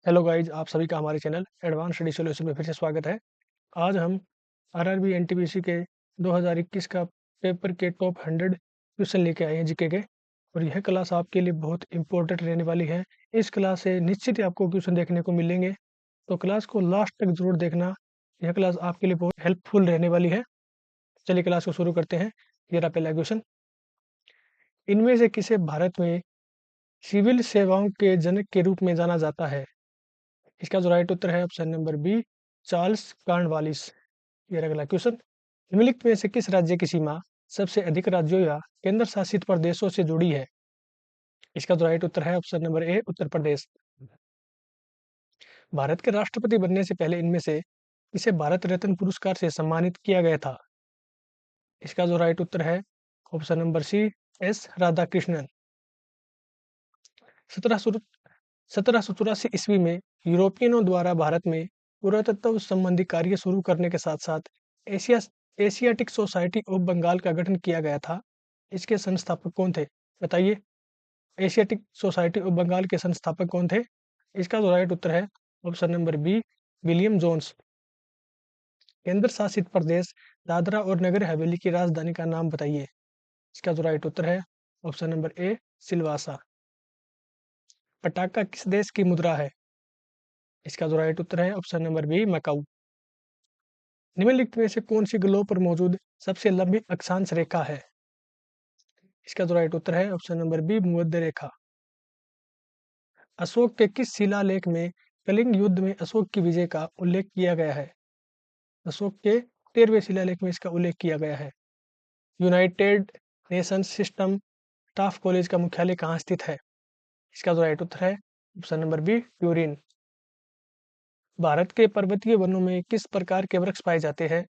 Hello guys, आप सभी का हमारे चैनल एडवांस स्टडी सॉल्यूशन में फिर से स्वागत है। आज हम आरआरबी एनटीपीसी के 2021 का पेपर के टॉप 100 क्वेश्चन लेके आए हैं जीके के। और यह क्लास आपके लिए बहुत इंपॉर्टेंट रहने वाली है। इस क्लास से निश्चित ही आपको क्वेश्चन देखने को मिलेंगे, तो क्लास को लास्ट तक जरूर देखना। यह क्लास आपके लिए बहुत हेल्पफुल रहने वाली है। चलिए क्लास को शुरू करते हैं। ये रहा पहला क्वेश्चन। इनमें से किसे भारत में सिविल सेवाओं के जनक के रूप में जाना जाता है? इसका जो राइट उत्तर है option number B, Charles Cornwallis. ये रहा अगला क्वेश्चन। निम्नलिखित में से किस राज्य की सीमा सबसे अधिक राज्यों या केंद्र शासित प्रदेशों से जुड़ी है? इसका जो राइट उत्तर है ऑप्शन नंबर ए, उत्तर प्रदेश। भारत के राष्ट्रपति बनने से पहले इनमें से इसे भारत रत्न पुरस्कार से सम्मानित किया गया था? इसका जो राइट उत्तर है option number C, S Radhakrishnan. 1784 ईस्वी में यूरोपियनों द्वारा भारत में पुरातत्व संबंधी कार्य शुरू करने के साथ साथ Asia Asiatic Society of Bengal का गठन किया गया था। इसके संस्थापक कौन थे? बताइए। एशियाटिक सोसाइटी ऑफ बंगाल के संस्थापक कौन थे? इसका जो राइट उत्तर है option number B, William Jones. केंद्र शासित प्रदेश दादरा और नगर हवेली की राजधानी का नाम बताइए। इसका जो राइट उत्तर है ऑप्शन नंबर ए, सिलवासा। पटाखा किस देश की मुद्रा है? इसका जो राइट उत्तर है ऑप्शन नंबर बी, मकाऊ। निम्नलिखित में से कौन सी ग्लोब पर मौजूद सबसे लंबी अक्षांश रेखा है? इसका जो राइट उत्तर है ऑप्शन नंबर बी, भूमध्य रेखा। अशोक के किस शिलालेख में कलिंग युद्ध में अशोक की विजय का उल्लेख किया गया है? अशोक के 13वें शिलालेख में इसका उल्लेख किया गया है। United Nations system staff college का मुख्यालय कहाँ स्थित है? इसका जो राइट उत्तर है ऑप्शन नंबर बी, ट्यूरिन। भारत के पर्वतीय वनों में किस प्रकार के वृक्ष पाए जाते हैं?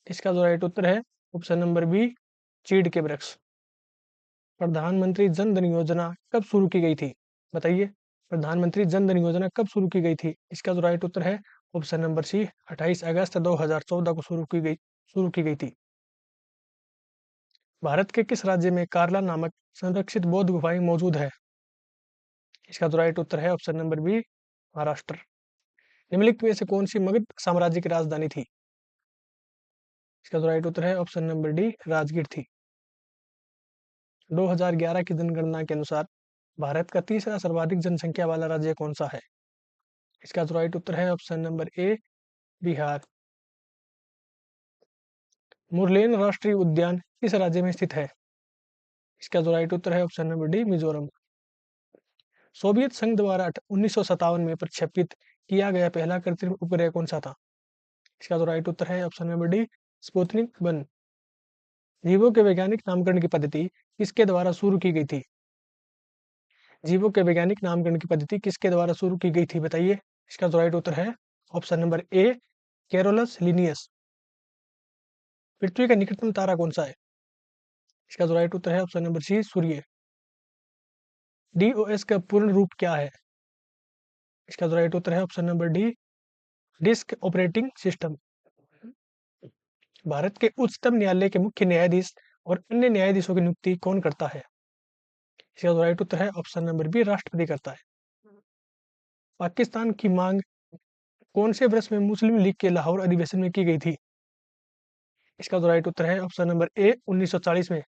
इसका जो राइट उत्तर है ऑप्शन नंबर बी, चीड़ के वृक्ष। प्रधानमंत्री जन धन योजना कब शुरू की गई थी? बताइए। प्रधानमंत्री जन धन योजना कब शुरू की गई थी? इसका जो राइट उत्तर है ऑप्शन नंबर सी, 28 अगस्त 2014 को शुरू की गई थी। भारत के किस राज्य में कार्ला नामक संरक्षित बौद्ध गुफाएं मौजूद है? इसका जो राइट उत्तर है ऑप्शन नंबर बी, महाराष्ट्र। निम्नलिखित में से कौन सी मगध साम्राज्य की राजधानी थी? इसका जो राइट उत्तर है ऑप्शन नंबर डी, राजगीर थी। 2011 की जनगणना के अनुसार भारत का तीसरा सर्वाधिक जनसंख्या वाला राज्य कौन सा है? इसका जो राइट उत्तर है ऑप्शन नंबर ए, बिहार। मुरलेन राष्ट्रीय उद्यान किस राज्य में स्थित है? इसका जो राइट उत्तर है option number D, Mizoram. Soviet संघ द्वारा 1957 में प्रक्षेपित किया गया पहला कृत्रिम उपग्रह कौन सा था? इसका जो राइट उत्तर है ऑप्शन नंबर डी, स्पुतनिक 1। जीवों के वैज्ञानिक नामकरण की पद्धति किसके द्वारा शुरू की गई थी? जीवों के वैज्ञानिक नामकरण की पद्धति किसके द्वारा शुरू की गई थी? बताइए। इसका जो राइट उत्तर है option number A, Carolus Linnaeus. पृथ्वी का निकटतम तारा कौन सा है? इसका जो राइट उत्तर है ऑप्शन नंबर सी, सूर्य। डीओएस का पूर्ण रूप क्या है? इसका जो राइट उत्तर है option number D, disk operating system. Bharat के उच्चतम न्यायालय के मुख्य न्यायाधीश और अन्य न्यायाधीशों की नियुक्ति कौन करता है? इसका जो राइट उत्तर है ऑप्शन नंबर बी, राष्ट्रपति करता है। पाकिस्तान की मांग कौन से वर्ष में मुस्लिम लीग के लाहौर अधिवेशन में की गई थी? इसका जो राइट उत्तर है ऑप्शन नंबर ए, 1940 में।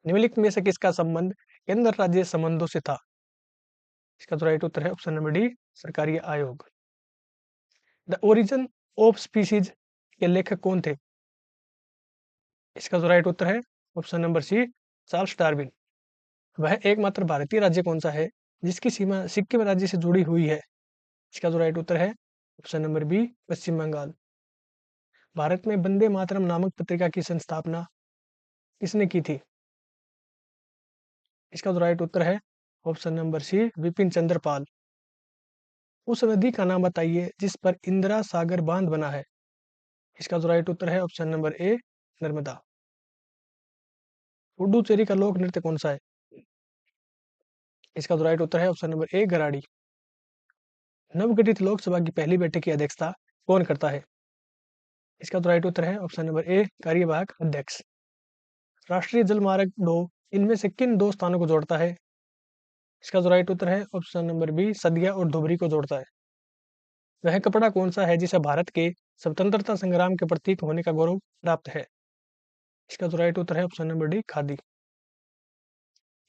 निम्नलिखित में से किसका संबंध केंद्र राज्य संबंधों से था? इसका जो राइट उत्तर है ऑप्शन नंबर डी, सरकारी आयोग। द ओरिजिन ऑफ स्पीसीज के लेखक कौन थे? इसका जो राइट उत्तर है option number C, Charles Darwin. वह एकमात्र भारतीय राज्य कौन सा है जिसकी सीमा सिक्किम राज्य से जुड़ी हुई है? इसका जो राइट उत्तर है ऑप्शन नंबर बी, पश्चिम बंगाल। भारत में वंदे मातरम नामक पत्रिका की संस्थापना किसने की थी? इसका जो राइट उत्तर है ऑप्शन नंबर सी, विपिन चंद्र पाल। उस नदी का नाम बताइए जिस पर इंदिरा सागर बांध बना है? इसका जो राइट उत्तर है ऑप्शन नंबर ए, नर्मदा। पुडुचेरी का लोक नृत्य कौन सा है? इसका जो राइट उत्तर है ऑप्शन नंबर ए, गराड़ी। नवगठित लोकसभा की पहली बैठक की अध्यक्षता कौन करता है? इसका तो राइट उत्तर है ऑप्शन नंबर ए, कार्यवाहक अध्यक्ष। राष्ट्रीय जल मार्ग 2 इनमें से किन दो स्थानों को जोड़ता है? इसका जो राइट उत्तर है ऑप्शन नंबर बी, सदिया और धुबरी को जोड़ता है। वह कपड़ा कौन सा है जिसे भारत के स्वतंत्रता संग्राम के प्रतीक होने का गौरव प्राप्त है? इसका जो राइट उत्तर है ऑप्शन नंबर डी, खादी।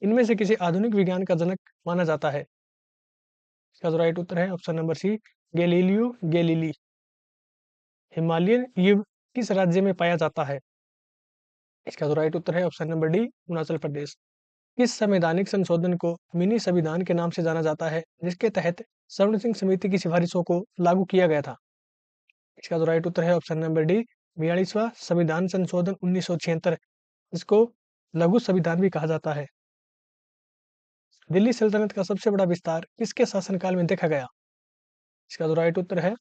इनमें से किसी आधुनिक विज्ञान का जनक माना जाता है? इसका जो राइट उत्तर है option number C, Galileo Galilei. Himalayan युग किस राज्य में पाया जाता है? इसका जो राइट उत्तर है option number D, Arunachal Pradesh. किस संवैधानिक संशोधन को मिनी संविधान के नाम से जाना जाता है, जिसके तहत स्वर्ण सिंह समिति की सिफारिशों को लागू किया गया था? इसका जो राइट उत्तर है ऑप्शन नंबर डी, 42वां संविधान संशोधन 1976, इसको लघु संविधान भी कहा जाता है। दिल्ली सल्तनत का सबसे बड़ा विस्तार किसके शासनकाल में देखा गया? इसका जो राइट उत्तर है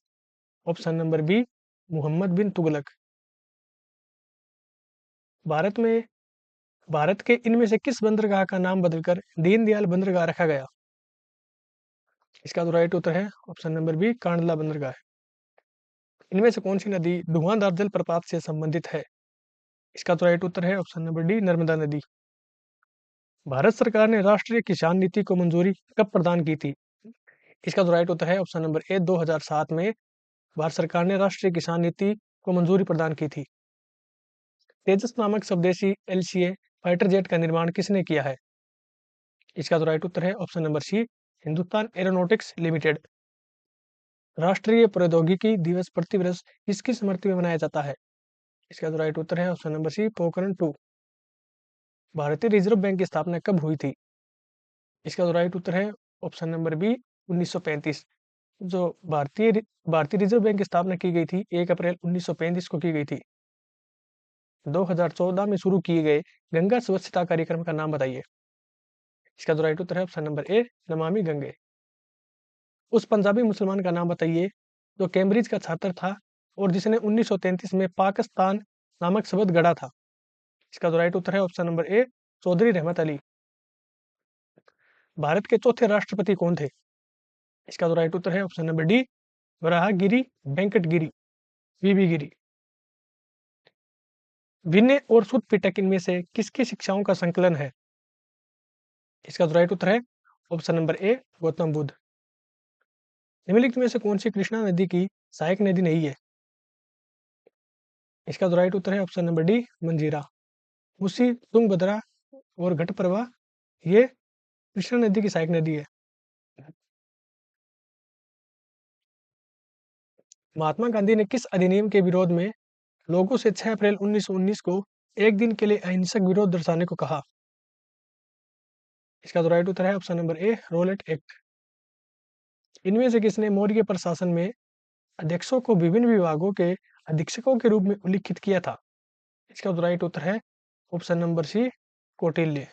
ऑप्शन नंबर बी, मोहम्मद बिन तुगलक। भारत में भारत के इनमें से किस बंदरगाह का नाम बदलकर दीनदयाल बंदरगाह रखा गया? इसका जो राइट उत्तर है ऑप्शन नंबर बी, कांडला बंदरगाह। इनमें से कौन सी नदी धुआंधार जलप्रपात से संबंधित है? इसका तो राइट उत्तर है ऑप्शन नंबर डी, नर्मदा नदी। भारत सरकार ने राष्ट्रीय किसान नीति को मंजूरी कब प्रदान की थी? इसका तो राइट उत्तर है ऑप्शन नंबर ए, 2007 में भारत सरकार ने राष्ट्रीय किसान नीति को मंजूरी प्रदान की थी। तेजस नामक स्वदेशी एलसीए फाइटर जेट का निर्माण किसने किया है? इसका तो राइट उत्तर है option number C, Hindustan Aeronautics Limited. राष्ट्रीय प्रौद्योगिकी दिवस प्रतिवर्ष किसकी स्मृति में मनाया जाता है? इसका तो राइट उत्तर है ऑप्शन नंबर सी, पोखरण 2। भारतीय रिजर्व बैंक की स्थापना कब हुई थी? इसका तो राइट उत्तर है ऑप्शन नंबर बी, 1935। जो भारतीय रिजर्व बैंक की स्थापना की गई थी 1 अप्रैल 1935 को की गई थी। 2014 में शुरू किए गए गंगा स्वच्छता कार्यक्रम का नाम बताइए। इसका तो राइट उत्तर है ऑप्शन नंबर ए, नमामि गंगे। उस पंजाबी मुसलमान का नाम बताइए जो कैम्ब्रिज का छात्र था और जिसने 1933 में पाकिस्तान नामक शब्द गढ़ा था। इसका तो राइट उत्तर है ऑप्शन नंबर ए, चौधरी रहमत अली। भारत के चौथे राष्ट्रपति कौन थे? इसका तो राइट उत्तर है option number D, Varahagiri Venkata Giri, VV Giri. Vinaya और सुत पिटक इनमें से किसकी शिक्षाओं का संकलन है? इसका तो राइट उत्तर है ऑप्शन नंबर ए, गौतम बुद्ध। निम्नलिखित में से कौन सी कृष्णा नदी की सहायक नदी नहीं है? इसका तो राइट उत्तर है ऑप्शन नंबर डी, मंजीरा। उसी तुंगभद्रा और घटप्रभा ये कृष्णा नदी की सहायक नदी है। महात्मा गांधी ने किस अधिनियम के विरोध में लोगों से 6 अप्रैल 1919 को एक दिन के लिए अहिंसक विरोध दर्शाने को कहा? इसका तो राइट उत्तर है option number A, Rowlatt Act. इनमें से किसने मौर्य प्रशासन में अध्यक्षों को विभिन्न विभागों के अधीक्षकों के रूप में उल्लिखित किया था? इसका तो राइट उत्तर है option number C, Kautilya.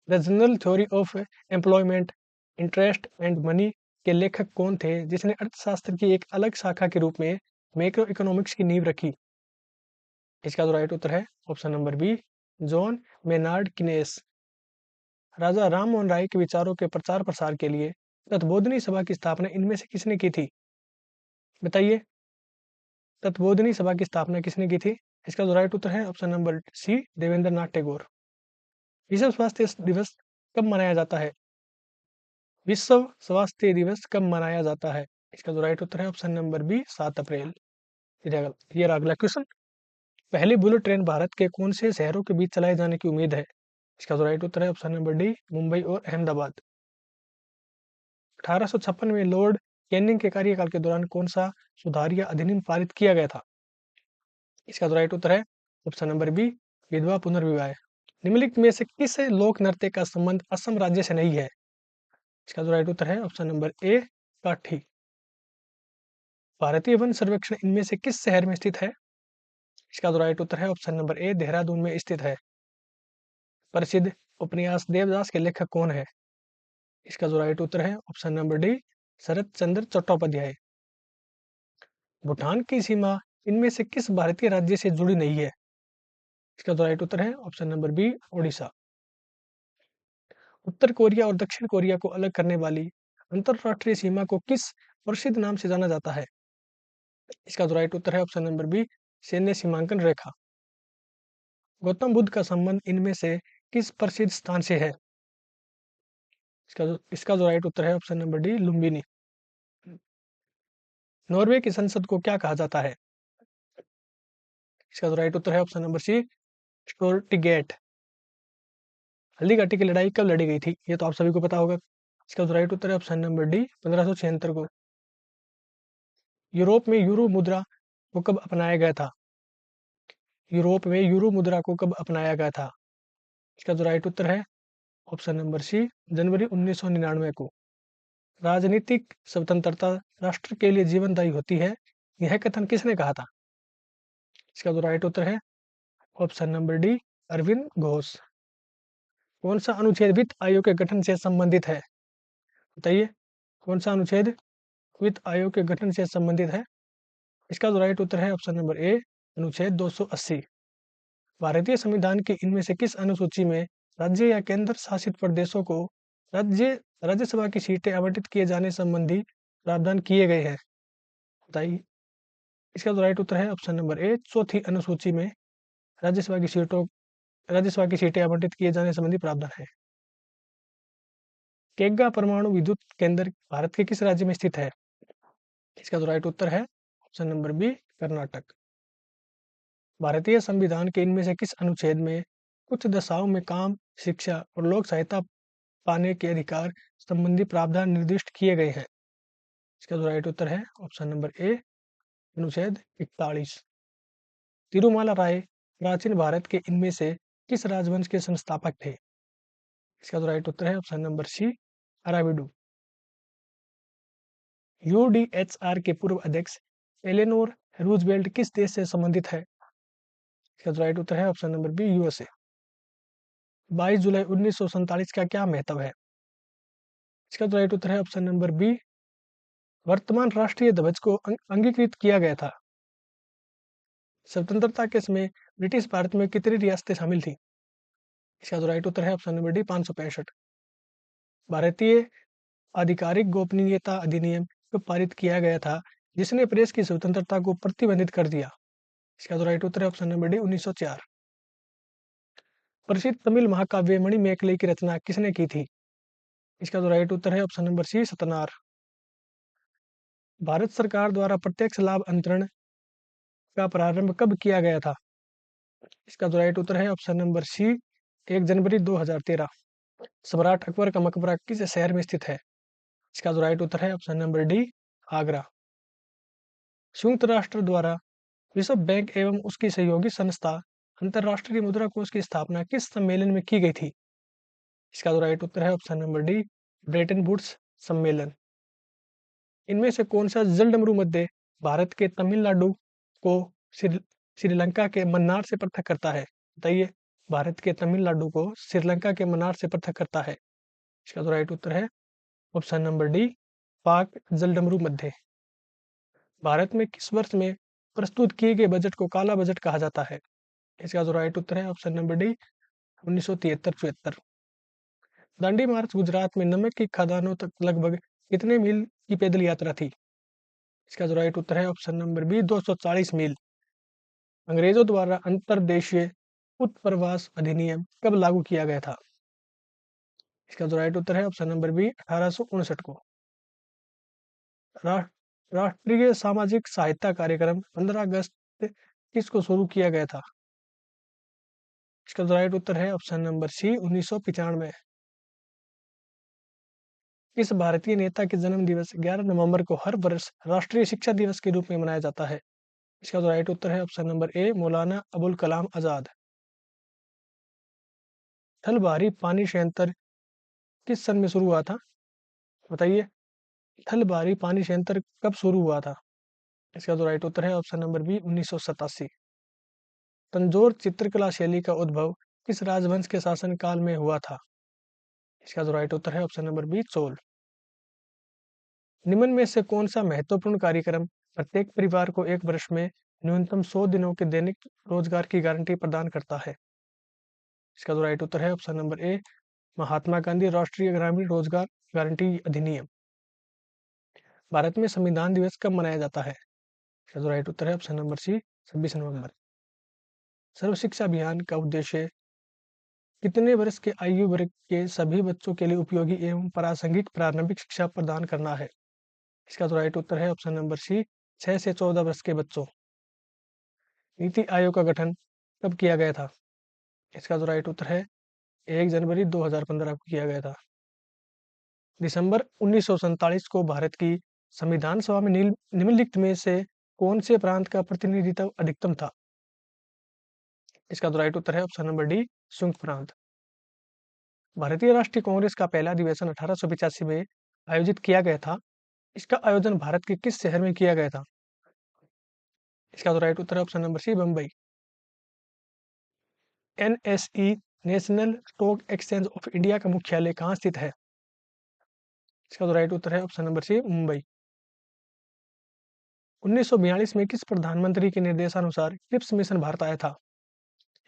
The General Theory of Employment, Interest and Money के लेखक कौन थे जिसने अर्थशास्त्र की एक अलग शाखा के रूप में मैक्रो इकोनॉमिक्स की नींव रखी? इसका तो राइट उत्तर है option number B, John Maynard Keynes. Raja Ram Mohan Roy के विचारों के प्रचार प्रसार के लिए तत्बोधिनी सभा की स्थापना इनमें से किसने की थी? बताइए, तत्बोधिनी सभा की स्थापना किसने की थी? इसका तो राइट उत्तर है ऑप्शन नंबर सी, देवेंद्र नाथ टैगोर। विश्व स्वास्थ्य दिवस कब मनाया जाता है? विश्व स्वास्थ्य दिवस कब मनाया जाता है? इसका तो राइट उत्तर है ऑप्शन नंबर बी, 7 अप्रैल। ये रहा अगला क्वेश्चन। पहली बुलेट ट्रेन भारत के कौन से शहरों के बीच चलाए जाने की उम्मीद है? इसका तो राइट उत्तर है ऑप्शन नंबर डी, मुंबई और अहमदाबाद। 1856 में लॉर्ड कैनिंग के कार्यकाल के दौरान कौन सा सुधार या अधिनियम पारित किया गया था? इसका तो राइट उत्तर है ऑप्शन नंबर बी, विधवा पुनर्विवाह। निम्नलिखित में से किस लोक नृत्य का संबंध असम राज्य से नहीं है? इसका तो राइट उत्तर है ऑप्शन नंबर ए, काठी। भारतीय वन सर्वेक्षण इनमें से किस शहर में स्थित है? इसका तो राइट उत्तर है ऑप्शन नंबर ए, देहरादून में स्थित है। प्रसिद्ध उपन्यास देवदास के लेखक कौन है? इसका जो राइट उत्तर है ऑप्शन नंबर डी, शरत चंद्र चट्टोपाध्याय। भूटान की सीमा इनमें से किस भारतीय राज्य से जुड़ी नहीं है? इसका तो राइट उत्तर है ऑप्शन नंबर बी, ओडिशा। उत्तर कोरिया और दक्षिण कोरिया को अलग करने वाली अंतरराष्ट्रीय सीमा को किस प्रसिद्ध नाम से जाना जाता है? इसका तो राइट उत्तर है ऑप्शन नंबर बी, सैन्य सीमांकन रेखा। गौतम बुद्ध का संबंध इनमें से किस प्रसिद्ध स्थान से है? इसका जो राइट उत्तर है option number D, Lumbini. Norway की संसद को क्या कहा जाता है? इसका जो राइट उत्तर है ऑप्शन नंबर सी, स्टोर्टिगेट। हल्दी घाटी की लड़ाई कब लड़ी गई थी? ये तो आप सभी को पता होगा। इसका जो राइट उत्तर है ऑप्शन नंबर डी, 1576 को। यूरोप में यूरो मुद्रा को कब अपनाया गया था? यूरोप में यूरो मुद्रा को कब अपनाया गया था? इसका जो राइट उत्तर है ऑप्शन नंबर सी, जनवरी 1999 को। राजनीतिक स्वतंत्रता राष्ट्र के लिए जीवनदायी होती है, यह कथन किसने कहा था? इसका जो राइट उत्तर है option number D, Arvind Ghosh. कौन सा अनुच्छेद वित्त आयोग के गठन से संबंधित है? बताइए, कौन सा अनुच्छेद वित्त आयोग के गठन से संबंधित है? इसका जो राइट उत्तर है ऑप्शन नंबर ए, अनुच्छेद 280। भारतीय संविधान की इनमें से किस अनुसूची में राज्य या केंद्र शासित प्रदेशों को राज्य राज्यसभा की सीटें आवंटित किए जाने संबंधी प्रावधान किए गए हैं? बताइए, इसका जो राइट उत्तर है ऑप्शन नंबर ए, चौथी अनुसूची में राज्यसभा की सीटों राज्यसभा की सीटें आवंटित किए जाने संबंधी प्रावधान है। केग्गा परमाणु विद्युत केंद्र भारत के किस राज्य में स्थित है? इसका जो राइट उत्तर है ऑप्शन नंबर बी, कर्नाटक। भारतीय संविधान के इनमें से किस अनुच्छेद में कुछ दशाओं में काम, शिक्षा और लोक सहायता पाने के अधिकार संबंधी प्रावधान निर्दिष्ट किए गए हैं? इसका जो राइट उत्तर है ऑप्शन नंबर ए, अनुच्छेद 41। तिरुमाला राय प्राचीन भारत के इनमें से किस राजवंश के संस्थापक थे? इसका जो राइट उत्तर है ऑप्शन नंबर सी, अराविडू। यूडीएचआर के पूर्व अध्यक्ष एलेनोर रूजवेल्ट किस देश से संबंधित है? इसका जो राइट उत्तर है ऑप्शन नंबर बी, यूएसए। 22 जुलाई 1947 का क्या महत्व है? इसका जो राइट उत्तर है ऑप्शन नंबर बी, वर्तमान राष्ट्रीय ध्वज को अंगीकृत किया गया था। स्वतंत्रता के समय ब्रिटिश भारत में कितनी रियासतें शामिल थी? इसका जो राइट उत्तर है ऑप्शन नंबर डी, 565। भारतीय आधिकारिक गोपनीयता अधिनियम को पारित किया गया था जिसने प्रेस की स्वतंत्रता को प्रतिबंधित कर दिया? इसका जो राइट उत्तर है ऑप्शन नंबर डी, 1904। प्रसिद्ध तमिल महाकाव्य मणिमेखलाई की रचना किसने की थी? इसका जो राइट उत्तर है ऑप्शन नंबर सी, सतनार। भारत सरकार द्वारा प्रत्यक्ष लाभ अंतरण का प्रारंभ कब किया गया था? इसका जो राइट उत्तर है ऑप्शन नंबर सी, 1 जनवरी 2013। सम्राट अकबर का मकबरा किस शहर में स्थित है? इसका जो राइट उत्तर है ऑप्शन नंबर डी, आगरा। संयुक्त राष्ट्र द्वारा विश्व बैंक एवं उसकी सहयोगी संस्था अंतर्राष्ट्रीय मुद्रा कोष की स्थापना किस सम्मेलन में की गई थी? इसका जो राइट उत्तर है option number D, Bretton Woods सम्मेलन। इनमें से कौन सा जलडमरू मध्य भारत के तमिलनाडु को श्रीलंका के मन्नार से पृथक करता है? बताइए, भारत के तमिलनाडु को श्रीलंका के मन्नार से पृथक करता है? इसका जो राइट उत्तर है ऑप्शन नंबर डी, पाक जलडमरू मध्य। भारत में किस वर्ष में प्रस्तुत किए गए बजट को काला बजट कहा जाता है? इसका जो राइट उत्तर है ऑप्शन नंबर डी, 1973-74। दांडी मार्च गुजरात में नमक की खदानों तक लगभग कितने मील की पैदल यात्रा थी? इसका जो राइट उत्तर है ऑप्शन नंबर बी, 240 मील। अंग्रेजों द्वारा अंतर्देशीय उत्प्रवास अधिनियम कब लागू किया गया था? इसका जो राइट उत्तर है ऑप्शन नंबर बी, 1859 को। राष्ट्रीय सामाजिक सहायता कार्यक्रम 15 अगस्त किसको शुरू किया गया था? इसका जो राइट उत्तर है ऑप्शन नंबर सी, 1995। इस भारतीय नेता के जन्म दिवस 11 नवंबर को हर वर्ष राष्ट्रीय शिक्षा दिवस के रूप में मनाया जाता है? इसका जो राइट उत्तर है ऑप्शन नंबर ए, मौलाना अबुल कलाम आजाद। थल भारी पानी संयंत्र किस सन में शुरू हुआ था? बताइए, थल भारी पानी संयंत्र कब शुरू हुआ था? इसका जो राइट उत्तर है ऑप्शन नंबर बी, 1987। तंजौर चित्रकला शैली का उद्भव किस राजवंश के शासन काल में हुआ था? इसका जो राइट उत्तर है ऑप्शन नंबर बी, चोल। निम्न में से कौन सा महत्वपूर्ण कार्यक्रम प्रत्येक परिवार को एक वर्ष में न्यूनतम 100 दिनों के दैनिक रोजगार की गारंटी प्रदान करता है? इसका जो राइट उत्तर है ऑप्शन नंबर ए, महात्मा गांधी राष्ट्रीय ग्रामीण रोजगार गारंटी अधिनियम। भारत में संविधान दिवस कब मनाया जाता है? इसका जो राइट उत्तर है ऑप्शन नंबर सी, 26 नवंबर। सर्व शिक्षा अभियान का उद्देश्य कितने वर्ष के आयु वर्ग के सभी बच्चों के लिए उपयोगी एवं प्रासंगिक प्रारंभिक शिक्षा प्रदान करना है? इसका जो राइट उत्तर है ऑप्शन नंबर सी, 6 से 14 वर्ष के बच्चों। नीति आयोग का गठन कब किया गया था? इसका जो राइट उत्तर है 1 जनवरी 2015 को किया गया था। दिसंबर 1947 को भारत की संविधान सभा में निम्नलिखित में से कौन से प्रांत का प्रतिनिधित्व अधिकतम था? इसका तो राइट उत्तर है ऑप्शन नंबर डी, शुंग प्रांत। भारतीय राष्ट्रीय कांग्रेस का पहला अधिवेशन 1885 में आयोजित किया गया था। इसका आयोजन भारत के किस शहर में किया गया था? इसका तो राइट उत्तर है option number C, Bombay. NSE National Stock Exchange of India का मुख्यालय कहाँ स्थित है? इसका तो राइट उत्तर है ऑप्शन नंबर सी, मुंबई। 1942 में किस प्रधानमंत्री के निर्देशानुसार क्रिप्स मिशन भारत आया था?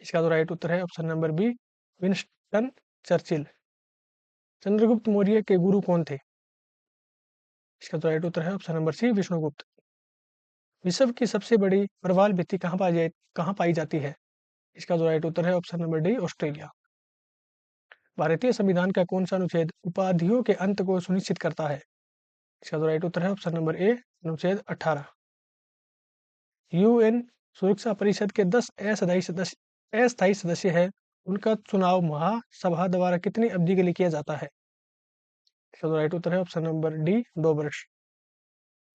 इसका तो राइट उत्तर है option number B, Winston Churchill. Chandragupta Maurya के गुरु कौन थे? इसका तो राइट उत्तर है ऑप्शन नंबर सी, विष्णुगुप्त। विश्व की सबसे बड़ी प्रवाल भित्ति कहाँ पाई जाती है? इसका जो राइट उत्तर है ऑप्शन नंबर डी, ऑस्ट्रेलिया। भारतीय संविधान का कौन सा अनुच्छेद उपाधियों के अंत को सुनिश्चित करता है? इसका जो राइट उत्तर है ऑप्शन नंबर ए, अनुच्छेद 18। यूएन सुरक्षा परिषद के 10 अस्थायी सदस्य है, उनका चुनाव महासभा द्वारा कितनी अवधि के लिए किया जाता है? इसका जो राइट उत्तर है ऑप्शन नंबर डी, 2 वर्ष।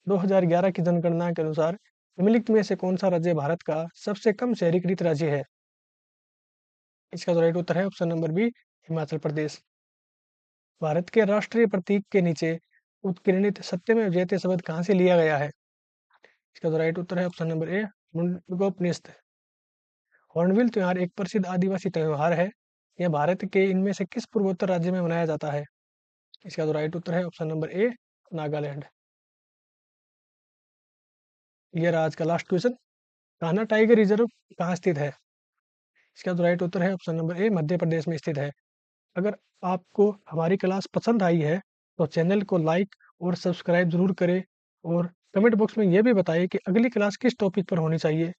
2011 की जनगणना के अनुसार निम्नलिखित में से कौन सा राज्य भारत का सबसे कम शहरीकृत राज्य है? इसका जो राइट उत्तर है option number B, Himachal Pradesh. Bharat के राष्ट्रीय प्रतीक के नीचे उत्कीर्णित सत्यमेव जयते शब्द कहाँ से लिया गया है? इसका जो राइट उत्तर है ऑप्शन नंबर ए, मुंडकोपनिषद। हॉर्नबिल त्योहार एक प्रसिद्ध आदिवासी त्योहार है। यह भारत के इनमें से किस पूर्वोत्तर राज्य में मनाया जाता है? इसका जो राइट उत्तर है ऑप्शन नंबर ए, नागालैंड। यह आज का last question, Kanha tiger reserve कहाँ स्थित है? इसका जो राइट उत्तर है ऑप्शन नंबर ए, मध्य प्रदेश में स्थित है। अगर आपको हमारी क्लास पसंद आई है तो चैनल को लाइक और सब्सक्राइब जरूर करें और कमेंट बॉक्स में यह भी बताइए कि अगली क्लास किस टॉपिक पर होनी चाहिए।